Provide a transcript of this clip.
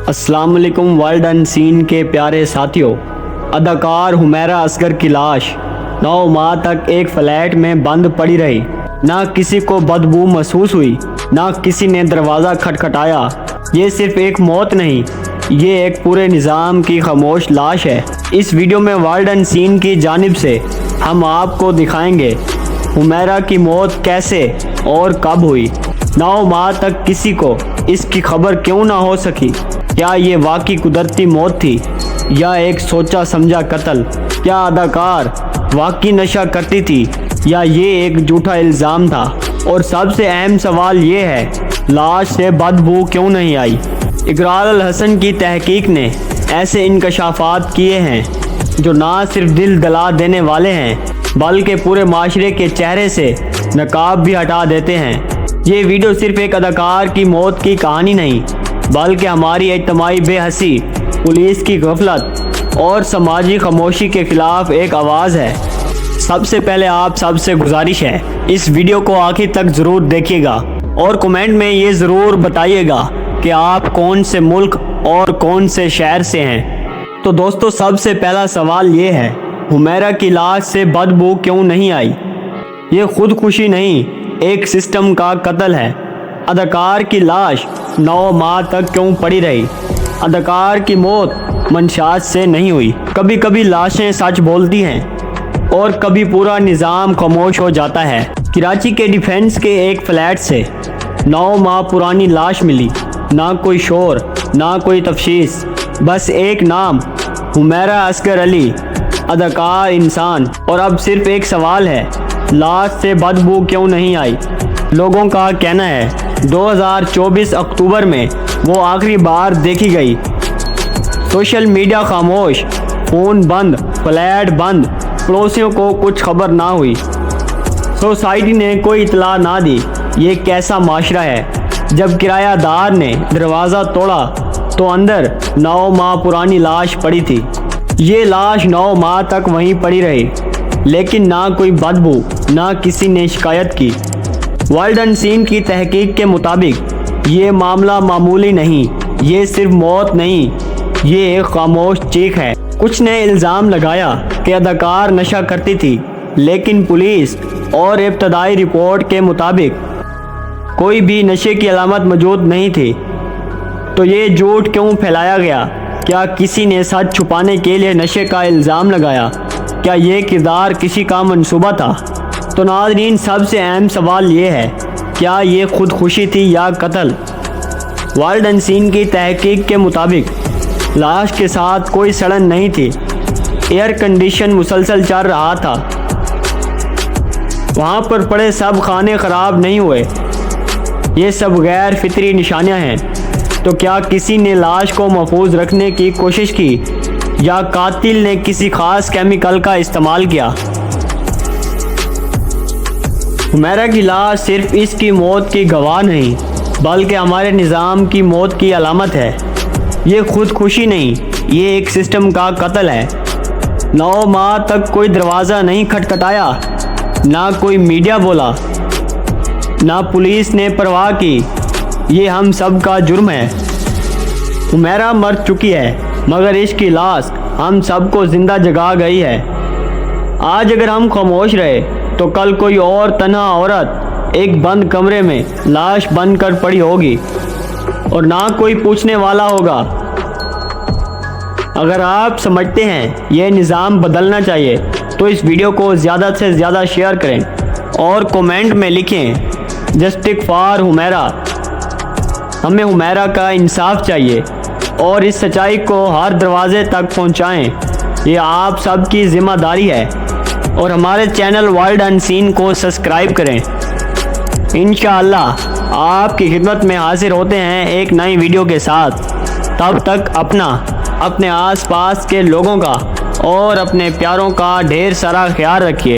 अस्सलाम वालेकुम world unseen के प्यारे साथियों। अदाकार हुमैरा असगर की लाश 9 माह तक एक फ्लैट में बंद पड़ी रही। ना किसी को बदबू महसूस हुई, ना किसी ने दरवाज़ा खटखटाया। ये सिर्फ एक मौत नहीं, ये एक पूरे निज़ाम की खामोश लाश है। इस वीडियो में वर्ल्ड अनसीन की जानिब से हम आपको दिखाएंगे हुमैरा की मौत कैसे और कब हुई। 9 माह तक किसी को इसकी खबर क्यों ना हो सकी। क्या ये वाकई कुदरती मौत थी या एक सोचा समझा कत्ल? क्या अदाकार वाकई नशा करती थी या ये एक झूठा इल्ज़ाम था? और सबसे अहम सवाल ये है, लाश से बदबू क्यों नहीं आई? इकरार अल हसन की तहकीक ने ऐसे इंकशाफात किए हैं जो ना सिर्फ दिल दहला देने वाले हैं बल्कि पूरे माशरे के चेहरे से नकाब भी हटा देते हैं। ये वीडियो सिर्फ एक अदाकार की मौत की कहानी नहीं बल्कि हमारी इज्तिमाई बेहसी, पुलिस की गफलत और समाजी खामोशी के खिलाफ एक आवाज़ है। सबसे पहले आप सबसे गुजारिश है, इस वीडियो को आखिर तक ज़रूर देखिएगा और कमेंट में ये ज़रूर बताइएगा कि आप कौन से मुल्क और कौन से शहर से हैं। तो दोस्तों, सबसे पहला सवाल ये है, हुमैरा की लाश से बदबू क्यों नहीं आई? ये खुदकुशी नहीं, एक सिस्टम का कत्ल है। अदाकार की लाश 9 माह तक क्यों पड़ी रही? अदाकार की मौत मंशात से नहीं हुई। कभी कभी लाशें सच बोलती हैं और कभी पूरा निज़ाम खामोश हो जाता है। कराची के डिफेंस के एक फ्लैट से 9 माह पुरानी लाश मिली। ना कोई शोर, ना कोई तफ्शीस, बस एक नाम, हुमैरा असगर अली, अदाकार, इंसान। और अब सिर्फ एक सवाल है, लाश से बदबू क्यों नहीं आई? लोगों का कहना है 2024 अक्टूबर में वो आखिरी बार देखी गई। सोशल मीडिया खामोश, फ़ोन बंद, फ्लैट बंद, पड़ोसियों को कुछ खबर ना हुई, सोसाइटी ने कोई इतला ना दी। ये कैसा माशरा है? जब किरायादार ने दरवाज़ा तोड़ा तो अंदर 9 माह पुरानी लाश पड़ी थी। ये लाश 9 माह तक वहीं पड़ी रही, लेकिन ना कोई बदबू, ना किसी ने शिकायत की। वर्ल्ड अनसीन की तहकीक के मुताबिक ये मामला मामूली नहीं, ये सिर्फ मौत नहीं, ये एक खामोश चीख है। कुछ ने इल्ज़ाम लगाया कि अदाकार नशा करती थी, लेकिन पुलिस और इब्तदाई रिपोर्ट के मुताबिक कोई भी नशे की अलामत मौजूद नहीं थी। तो ये झूठ क्यों फैलाया गया? क्या किसी ने सच छुपाने के लिए नशे का इल्ज़ाम लगाया? क्या ये किरदार किसी का मंसूबा था? तो नाज़रीन, सबसे अहम सवाल ये है, क्या ये खुदकुशी थी या कत्ल? वर्ल्ड अनसीन की तहकीक के मुताबिक लाश के साथ कोई सड़न नहीं थी। एयर कंडीशन मुसलसल चल रहा था। वहाँ पर पड़े सब खाने ख़राब नहीं हुए। ये सब गैर फितरी निशानियाँ हैं। तो क्या किसी ने लाश को महफूज रखने की कोशिश की या कातिल ने किसी ख़ास केमिकल का इस्तेमाल किया? हुमैरा की लाश सिर्फ इसकी मौत की गवाह नहीं बल्कि हमारे निज़ाम की मौत की अलामत है। ये खुदकुशी नहीं, ये एक सिस्टम का कत्ल है। 9 माह तक कोई दरवाज़ा नहीं खटखटाया, ना कोई मीडिया बोला, ना पुलिस ने परवाह की। ये हम सब का जुर्म है। हुमैरा मर चुकी है, मगर इसकी लाश हम सबको ज़िंदा जगा गई है। आज अगर हम खामोश रहे तो कल कोई और तन्हा औरत एक बंद कमरे में लाश बनकर पड़ी होगी और ना कोई पूछने वाला होगा। अगर आप समझते हैं ये निज़ाम बदलना चाहिए तो इस वीडियो को ज़्यादा से ज़्यादा शेयर करें और कमेंट में लिखें, जस्टिस फॉर हुमैरा। हमें हुमैरा का इंसाफ चाहिए और इस सच्चाई को हर दरवाजे तक पहुंचाएं। ये आप सबकी ज़िम्मेदारी है। और हमारे चैनल वर्ल्ड अनसीन को सब्सक्राइब करें। इंशाअल्लाह आपकी खिदमत में हाजिर होते हैं एक नई वीडियो के साथ। तब तक अपना, अपने आसपास के लोगों का और अपने प्यारों का ढेर सारा ख्याल रखिए।